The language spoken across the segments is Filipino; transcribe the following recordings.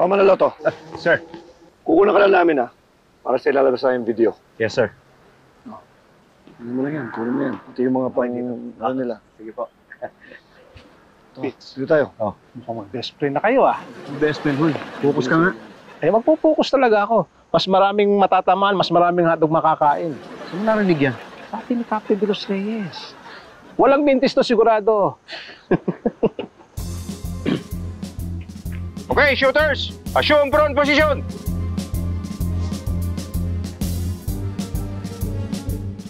Manaloto. Sir. Kukunan ka lang namin, para sa ilalabas sa yung video. Yes, sir. Kunin mo lang yan, kunin mo yan. Ito yung mga ano nila. Sige po. Dito tayo. Mukhang mag-best friend na kayo, Best friend, Huy. Focus ka nga. Magpo-focus talaga ako. Mas maraming matatamaan, mas maraming hotdog makakain. Saan mo narinig yan? Sabi ni Captain De Los Reyes. Walang mintis to sigurado. Okay, shooters! Assume front position!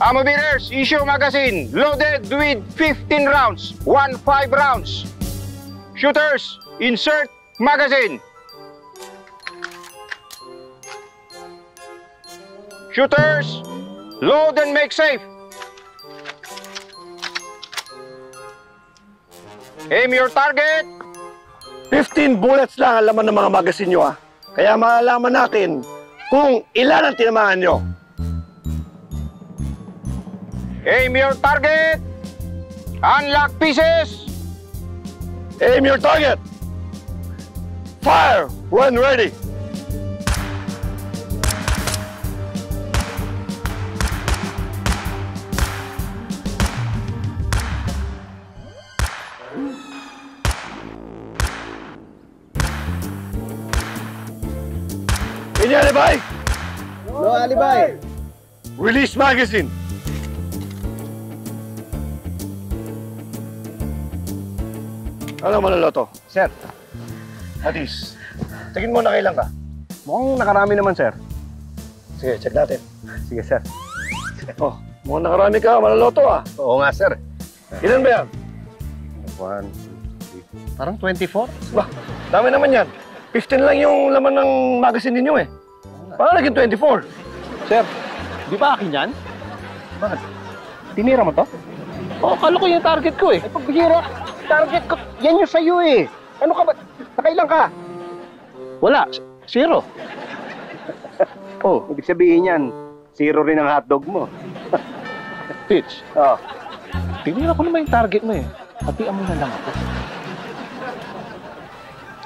Ammo bearers, issue magazine, loaded with 15 rounds, 15 rounds. Shooters, insert magazine. Shooters, load and make safe. Aim your target. 15 bullets lang ang laman ng mga magasin nyo, Kaya malalaman natin kung ilan ang tinamaan nyo. Aim your target. Unlock pieces. Aim your target. Fire when ready. Any alibi? No alibi. Release magazine. Ano Manaloto? Sir, Atis, tingin mo na kailan ka? mukhang nakarami naman, sir. Sige, check natin. Sige, sir. Mukhang nakarami ka, Manaloto, Oo nga, sir. Ilan ba yan? 1, 2, 3. Parang 24? Bah, dami naman yan. 15 lang yung laman ng magazine ninyo, Paano naging 24? Sir, di ba akin yan? Bakit? Tinira mo to? Oo, kala ko yung target ko eh. Pagbihira, target ko, yan yung sa'yo eh. Ano ka ba? Nakailan ka? Wala, 0. Ibig sabihin yan, 0 rin ang hotdog mo. Pitch. Tinira ko naman yung target mo eh. Hatian mo na lang ako.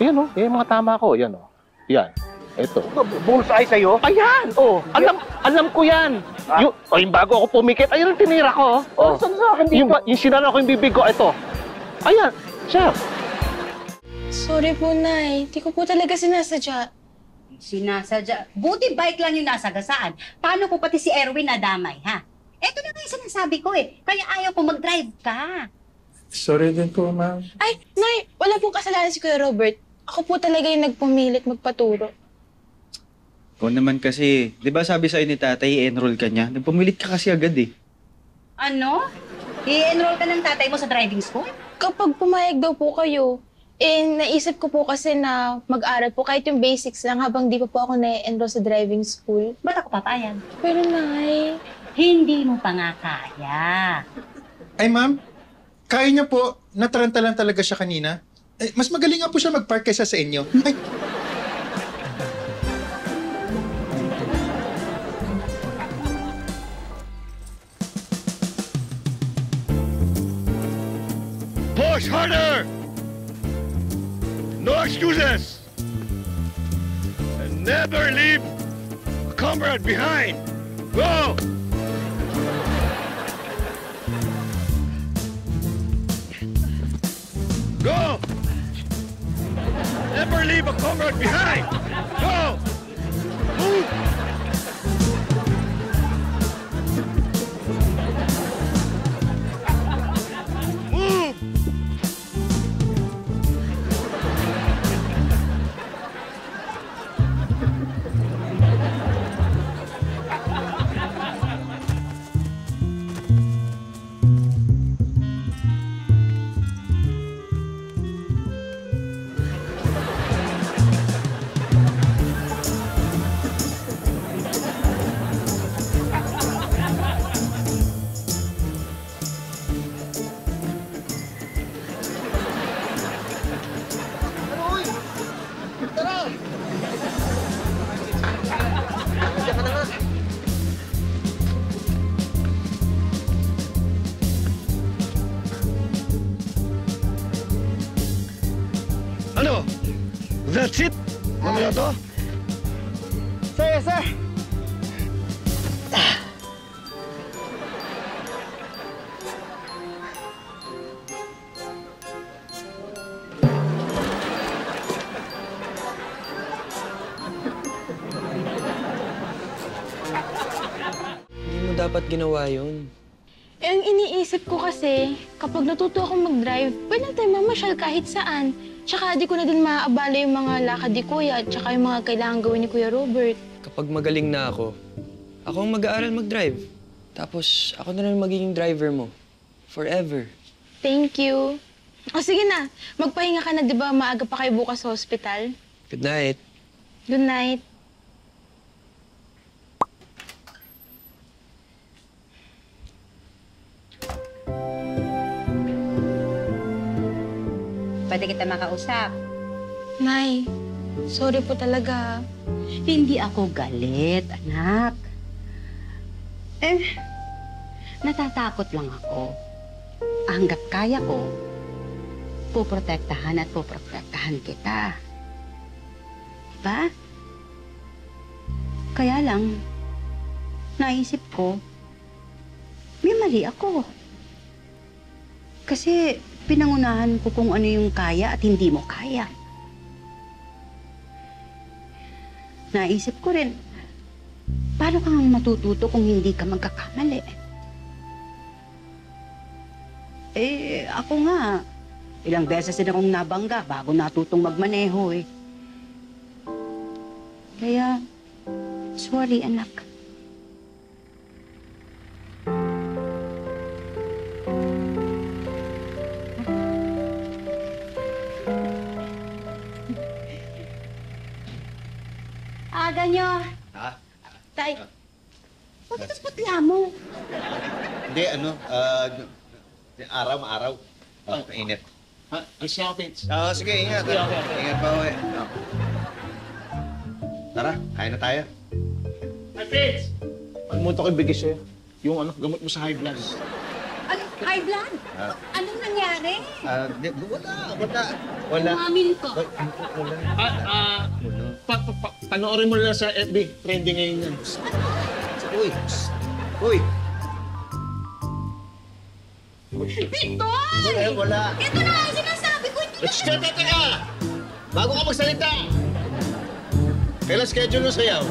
Ayan yung mga tama ko. Yan Yan. Ito. Bullseye sa'yo? Ayan! Alam ko yan! Yung bago ako pumikit, ayun ang tinira ko. Saan sa akin dito? Yung sinara ko yung bibig ko, ito. Ayan, sir. Sorry po, Nay. Di ko po talaga sinasadya. Sinasadya? Buti bike lang yung nasagasaan. Paano po pati si Erwin nadamay, ha? Eto na nga yung sinasabi ko Kaya ayaw ko mag-drive ka. Sorry din po, ma'am. Ay, Nay, wala pong kasalanan si Kuya Robert. Ako po talaga yung nagpumilit magpaturo. Oo naman kasi, di ba sabi sa'yo ni tatay, i-enroll ka niya? Nagpumilit ka kasi agad Ano? I-enroll ka ng tatay mo sa driving school? Kapag pumayag daw po kayo, naisip ko po kasi na mag-aral po kahit yung basics lang habang di pa po ako na-enroll sa driving school. Ba't ako papayag? Pero, Nay... Hindi mo pa nga kaya. Ay, ma'am, kaya niya po. Nataranta lang talaga siya kanina. Mas magaling nga po siya mag-park kaysa sa inyo. Ay. Push harder! No excuses! And never leave a comrade behind! Go! Go! Never leave a comrade behind! Go! Move! Move! Ano? That's it? Ano na to? Sir, sir! Hindi mo dapat ginawa yun. Eh, ang iniisip ko kasi, kapag natuto akong mag-drive, pwede tayo mamasyal kahit saan. Tsaka di ko na din maaabala yung mga lakad ni Kuya at tsaka yung mga kailangan gawin ni Kuya Robert. Kapag magaling na ako ang mag-aaral mag-drive. Tapos ako na lang magiging driver mo. Forever. Thank you. O sige na, magpahinga ka na, di ba maaga pa kayo bukas sa hospital? Good night. Good night. Pwede kita makausap. Nay, sorry po talaga. Hindi ako galit, anak. Natatakot lang ako. Hanggat kaya ko, puprotektahan kita. Diba? Kaya lang, naisip ko, may mali ako. Kasi pinangunahan ko kung ano yung kaya at hindi mo kaya. Naisip ko rin, paano kang matututo kung hindi ka magkakamali? Ako nga, ilang beses din akong nabangga bago natutong magmaneho eh. Kaya, sorry anak. Aga nyo. Ha? Tay, Bakit ang putla mo? Hindi, araw. Init. Alis niya ako, Pits. Sige, ingat. Ingat pa, uwi. Tara, kain na tayo. Ay, Pits! Pagmunta ko ibigay sa'yo. Yung gamot mo sa high blood. Ano, high blood? Anong nangyari? Wala. Umamin ko. Panoorin mo lang sa FB. Trending ngayon yan. Uy! Victor! Wala. Ito na nga yung sinasabi ko. Teka! Bago ka magsalita! Kailan schedule mo sayaw?